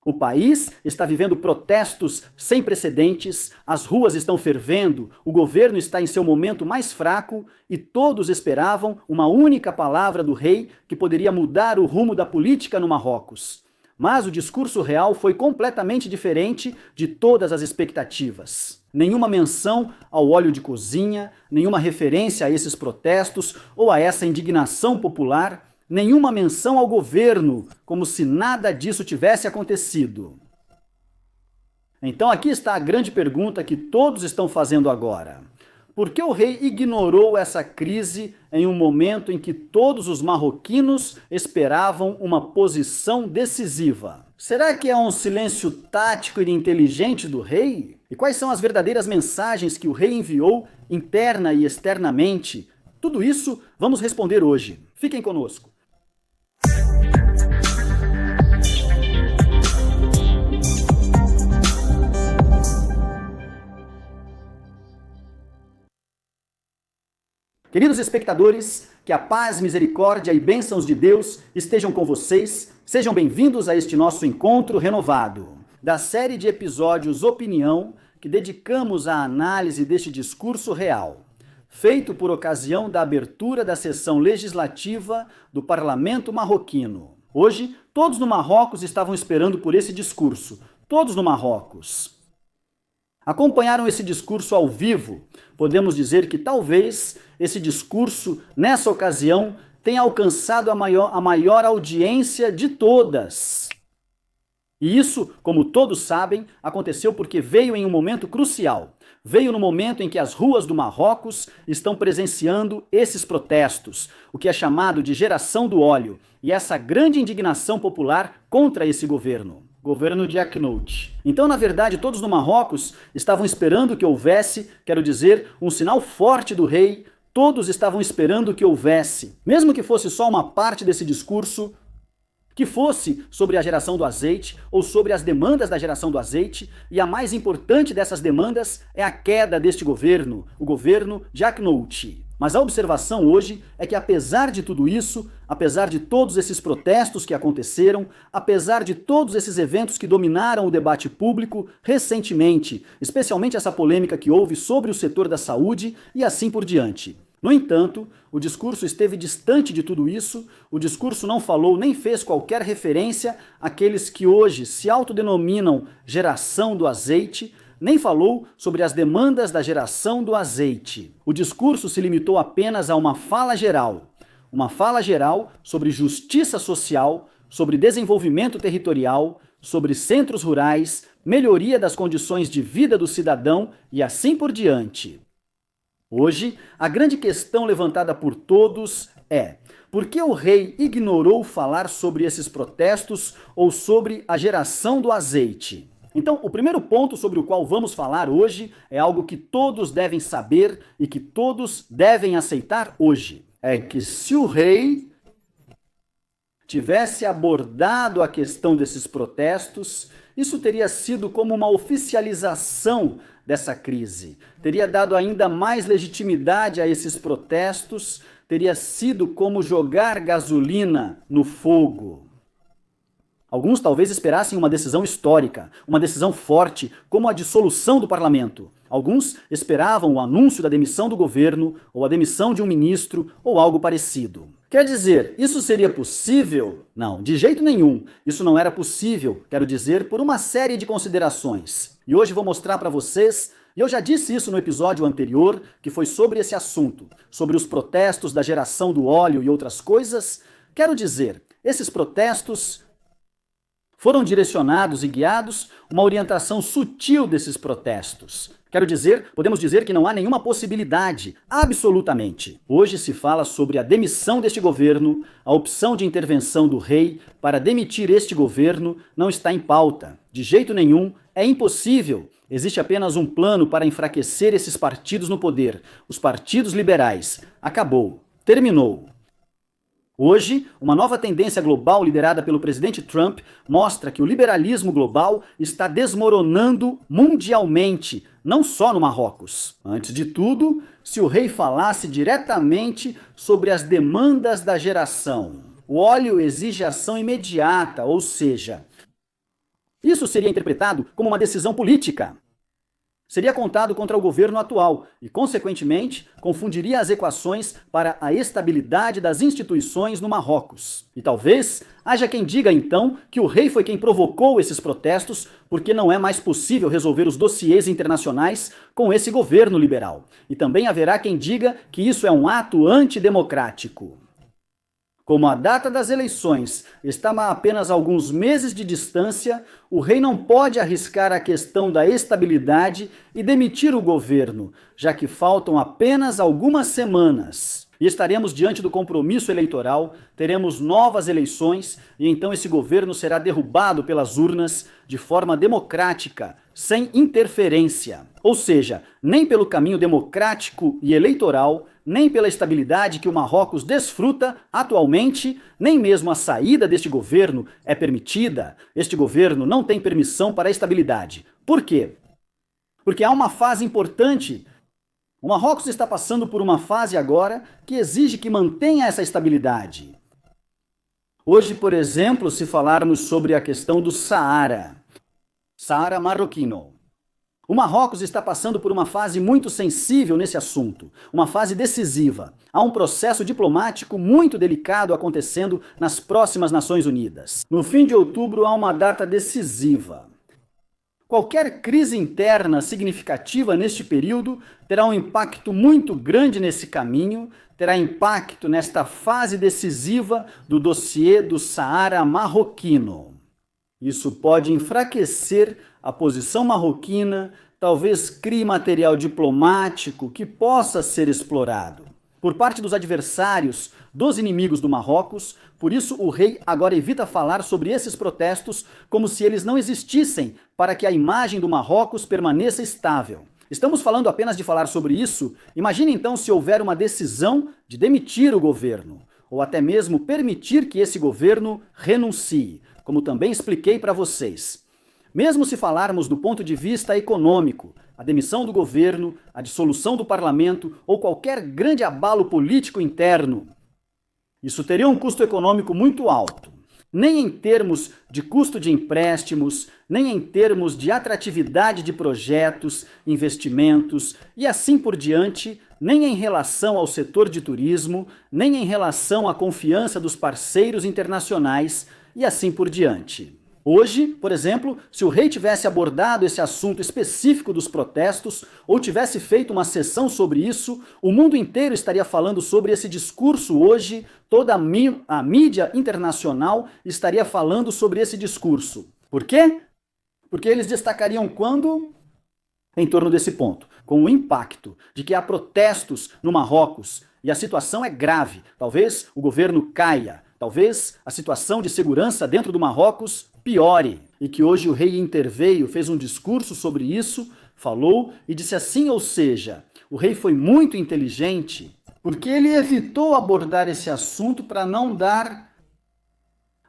O país está vivendo protestos sem precedentes, as ruas estão fervendo, o governo está em seu momento mais fraco e todos esperavam uma única palavra do rei que poderia mudar o rumo da política no Marrocos. Mas o discurso real foi completamente diferente de todas as expectativas. Nenhuma menção ao óleo de cozinha, nenhuma referência a esses protestos ou a essa indignação popular, nenhuma menção ao governo, como se nada disso tivesse acontecido. Então aqui está a grande pergunta que todos estão fazendo agora. Por que o rei ignorou essa crise em um momento em que todos os marroquinos esperavam uma posição decisiva? Será que é um silêncio tático e inteligente do rei? E quais são as verdadeiras mensagens que o rei enviou interna e externamente? Tudo isso vamos responder hoje. Fiquem conosco. Queridos espectadores, que a paz, misericórdia e bênçãos de Deus estejam com vocês. Sejam bem-vindos a este nosso encontro renovado, da série de episódios Opinião, que dedicamos à análise deste discurso real, feito por ocasião da abertura da sessão legislativa do Parlamento Marroquino. Hoje, todos no Marrocos estavam esperando por esse discurso, todos no Marrocos. Acompanharam esse discurso ao vivo. Podemos dizer que talvez esse discurso, nessa ocasião, tenha alcançado a maior audiência de todas. E isso, como todos sabem, aconteceu porque veio em um momento crucial. Veio no momento em que as ruas do Marrocos estão presenciando esses protestos, o que é chamado de geração do óleo, e essa grande indignação popular contra esse governo de Aknout. Então, na verdade, todos no Marrocos estavam esperando que houvesse, quero dizer, um sinal forte do rei, todos estavam esperando que houvesse, mesmo que fosse só uma parte desse discurso, que fosse sobre a geração do azeite ou sobre as demandas da geração do azeite, e a mais importante dessas demandas é a queda deste governo, o governo de Aknout. Mas a observação hoje é que, apesar de tudo isso, apesar de todos esses protestos que aconteceram, apesar de todos esses eventos que dominaram o debate público recentemente, especialmente essa polêmica que houve sobre o setor da saúde e assim por diante. No entanto, o discurso esteve distante de tudo isso, o discurso não falou nem fez qualquer referência àqueles que hoje se autodenominam geração do azeite, nem falou sobre as demandas da geração do azeite. O discurso se limitou apenas a uma fala geral sobre justiça social, sobre desenvolvimento territorial, sobre centros rurais, melhoria das condições de vida do cidadão e assim por diante. Hoje, a grande questão levantada por todos é: por que o rei ignorou falar sobre esses protestos ou sobre a geração do azeite? Então, o primeiro ponto sobre o qual vamos falar hoje é algo que todos devem saber e que todos devem aceitar hoje. É que se o rei tivesse abordado a questão desses protestos, isso teria sido como uma oficialização dessa crise. Teria dado ainda mais legitimidade a esses protestos, teria sido como jogar gasolina no fogo. Alguns talvez esperassem uma decisão histórica, uma decisão forte, como a dissolução do parlamento. Alguns esperavam o anúncio da demissão do governo, ou a demissão de um ministro, ou algo parecido. Quer dizer, isso seria possível? Não, de jeito nenhum. Isso não era possível, quero dizer, por uma série de considerações. E hoje vou mostrar para vocês, e eu já disse isso no episódio anterior, que foi sobre esse assunto, sobre os protestos da geração do óleo e outras coisas. Quero dizer, esses protestos foram direcionados e guiados uma orientação sutil desses protestos. Quero dizer, podemos dizer que não há nenhuma possibilidade, absolutamente. Hoje se fala sobre a demissão deste governo, a opção de intervenção do rei para demitir este governo não está em pauta. De jeito nenhum, é impossível. Existe apenas um plano para enfraquecer esses partidos no poder, os partidos liberais. Acabou. Terminou. Hoje, uma nova tendência global liderada pelo presidente Trump mostra que o liberalismo global está desmoronando mundialmente, não só no Marrocos. Antes de tudo, se o rei falasse diretamente sobre as demandas da geração. O óleo exige ação imediata, ou seja, isso seria interpretado como uma decisão política. Seria contado contra o governo atual e, consequentemente, confundiria as equações para a estabilidade das instituições no Marrocos. E talvez haja quem diga, então, que o rei foi quem provocou esses protestos porque não é mais possível resolver os dossiês internacionais com esse governo liberal. E também haverá quem diga que isso é um ato antidemocrático. Como a data das eleições está a apenas alguns meses de distância, o rei não pode arriscar a questão da estabilidade e demitir o governo, já que faltam apenas algumas semanas. E estaremos diante do compromisso eleitoral, teremos novas eleições e então esse governo será derrubado pelas urnas de forma democrática, sem interferência. Ou seja, nem pelo caminho democrático e eleitoral, nem pela estabilidade que o Marrocos desfruta atualmente, nem mesmo a saída deste governo é permitida. Este governo não tem permissão para a estabilidade. Por quê? Porque há uma fase importante. O Marrocos está passando por uma fase agora que exige que mantenha essa estabilidade. Hoje, por exemplo, se falarmos sobre a questão do Saara marroquino. O Marrocos está passando por uma fase muito sensível nesse assunto, uma fase decisiva. Há um processo diplomático muito delicado acontecendo nas próximas Nações Unidas. No fim de outubro há uma data decisiva. Qualquer crise interna significativa neste período terá um impacto muito grande nesse caminho, terá impacto nesta fase decisiva do dossiê do Saara marroquino. Isso pode enfraquecer a posição marroquina, talvez crie material diplomático que possa ser explorado por parte dos adversários, dos inimigos do Marrocos. Por isso o rei agora evita falar sobre esses protestos como se eles não existissem, para que a imagem do Marrocos permaneça estável. Estamos falando apenas de falar sobre isso? Imagine então se houver uma decisão de demitir o governo, ou até mesmo permitir que esse governo renuncie, como também expliquei para vocês. Mesmo se falarmos do ponto de vista econômico, a demissão do governo, a dissolução do parlamento ou qualquer grande abalo político interno, isso teria um custo econômico muito alto. Nem em termos de custo de empréstimos, nem em termos de atratividade de projetos, investimentos e assim por diante, nem em relação ao setor de turismo, nem em relação à confiança dos parceiros internacionais e assim por diante. Hoje, por exemplo, se o rei tivesse abordado esse assunto específico dos protestos ou tivesse feito uma sessão sobre isso, o mundo inteiro estaria falando sobre esse discurso hoje, toda a mídia internacional estaria falando sobre esse discurso. Por quê? Porque eles destacariam quando? Em torno desse ponto, com o impacto de que há protestos no Marrocos e a situação é grave. Talvez o governo caia, talvez a situação de segurança dentro do Marrocos piore. E que hoje o rei interveio, fez um discurso sobre isso, falou e disse assim, ou seja, o rei foi muito inteligente porque ele evitou abordar esse assunto para não dar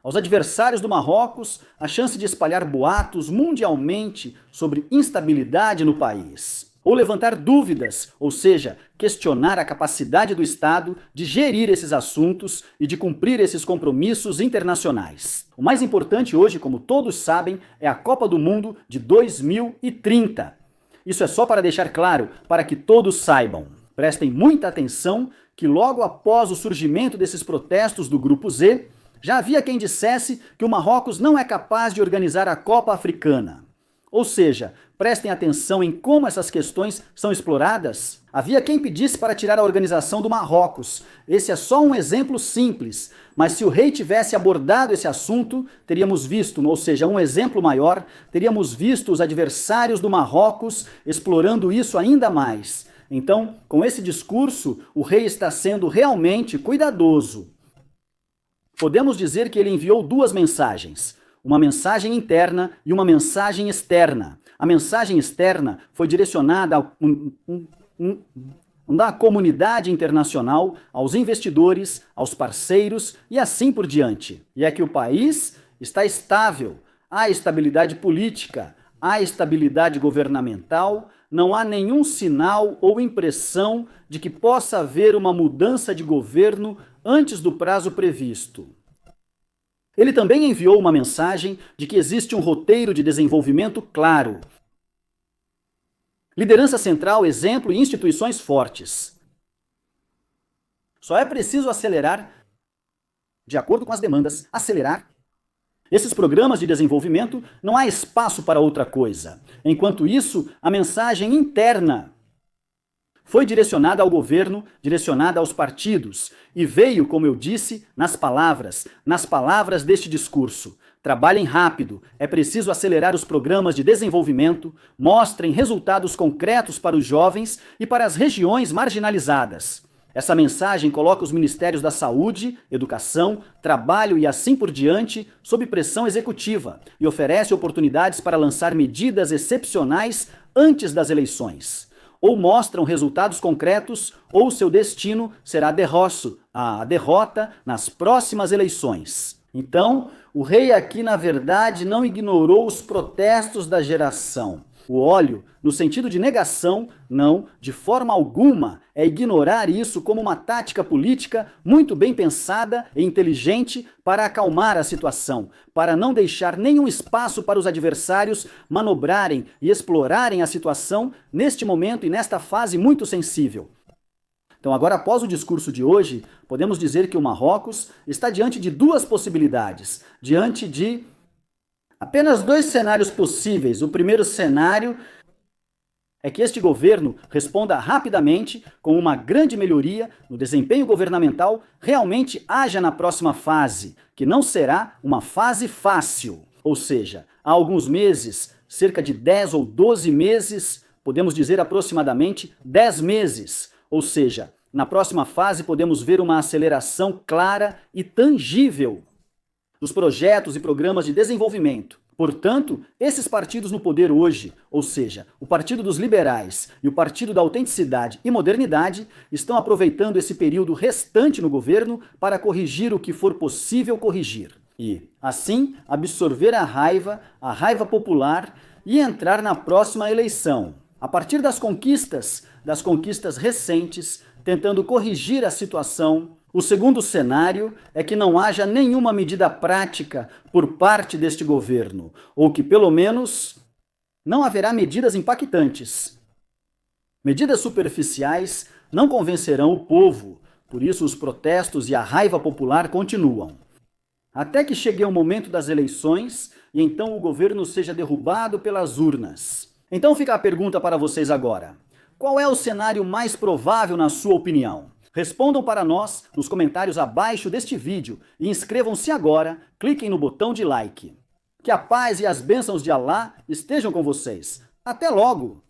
aos adversários do Marrocos a chance de espalhar boatos mundialmente sobre instabilidade no país, ou levantar dúvidas, ou seja, questionar a capacidade do Estado de gerir esses assuntos e de cumprir esses compromissos internacionais. O mais importante hoje, como todos sabem, é a Copa do Mundo de 2030. Isso é só para deixar claro, para que todos saibam. Prestem muita atenção que logo após o surgimento desses protestos do Grupo Z, já havia quem dissesse que o Marrocos não é capaz de organizar a Copa Africana. Ou seja, prestem atenção em como essas questões são exploradas. Havia quem pedisse para tirar a organização do Marrocos. Esse é só um exemplo simples, mas se o rei tivesse abordado esse assunto, teríamos visto, ou seja, um exemplo maior, teríamos visto os adversários do Marrocos explorando isso ainda mais. Então, com esse discurso, o rei está sendo realmente cuidadoso. Podemos dizer que ele enviou duas mensagens, uma mensagem interna e uma mensagem externa. A mensagem externa foi direcionada à comunidade internacional, aos investidores, aos parceiros e assim por diante. E é que o país está estável, há estabilidade política, há estabilidade governamental, não há nenhum sinal ou impressão de que possa haver uma mudança de governo antes do prazo previsto. Ele também enviou uma mensagem de que existe um roteiro de desenvolvimento claro. Liderança central, exemplo e instituições fortes. Só é preciso acelerar, de acordo com as demandas, acelerar. Esses programas de desenvolvimento, não há espaço para outra coisa. Enquanto isso, a mensagem interna foi direcionada ao governo, direcionada aos partidos, e veio, como eu disse, nas palavras deste discurso. Trabalhem rápido, é preciso acelerar os programas de desenvolvimento, mostrem resultados concretos para os jovens e para as regiões marginalizadas. Essa mensagem coloca os ministérios da Saúde, Educação, Trabalho e assim por diante sob pressão executiva e oferece oportunidades para lançar medidas excepcionais antes das eleições. Ou mostram resultados concretos, ou seu destino será a derrota nas próximas eleições. Então, o rei aqui, na verdade, não ignorou os protestos da geração. O óleo, no sentido de negação, não, de forma alguma, é ignorar isso como uma tática política muito bem pensada e inteligente para acalmar a situação, para não deixar nenhum espaço para os adversários manobrarem e explorarem a situação neste momento e nesta fase muito sensível. Então, agora, após o discurso de hoje, podemos dizer que o Marrocos está diante de duas possibilidades, diante de apenas dois cenários possíveis. O primeiro cenário é que este governo responda rapidamente com uma grande melhoria no desempenho governamental, realmente haja na próxima fase, que não será uma fase fácil. Ou seja, há alguns meses, cerca de 10 ou 12 meses, podemos dizer aproximadamente 10 meses. Ou seja, na próxima fase podemos ver uma aceleração clara e tangível dos projetos e programas de desenvolvimento. Portanto, esses partidos no poder hoje, ou seja, o Partido dos Liberais e o Partido da Autenticidade e Modernidade, estão aproveitando esse período restante no governo para corrigir o que for possível corrigir. E, assim, absorver a raiva popular e entrar na próxima eleição. A partir das conquistas recentes, tentando corrigir a situação. O segundo cenário é que não haja nenhuma medida prática por parte deste governo, ou que, pelo menos, não haverá medidas impactantes. Medidas superficiais não convencerão o povo, por isso os protestos e a raiva popular continuam. Até que chegue o momento das eleições e então o governo seja derrubado pelas urnas. Então fica a pergunta para vocês agora. Qual é o cenário mais provável na sua opinião? Respondam para nós nos comentários abaixo deste vídeo e inscrevam-se agora, cliquem no botão de like. Que a paz e as bênçãos de Alá estejam com vocês. Até logo!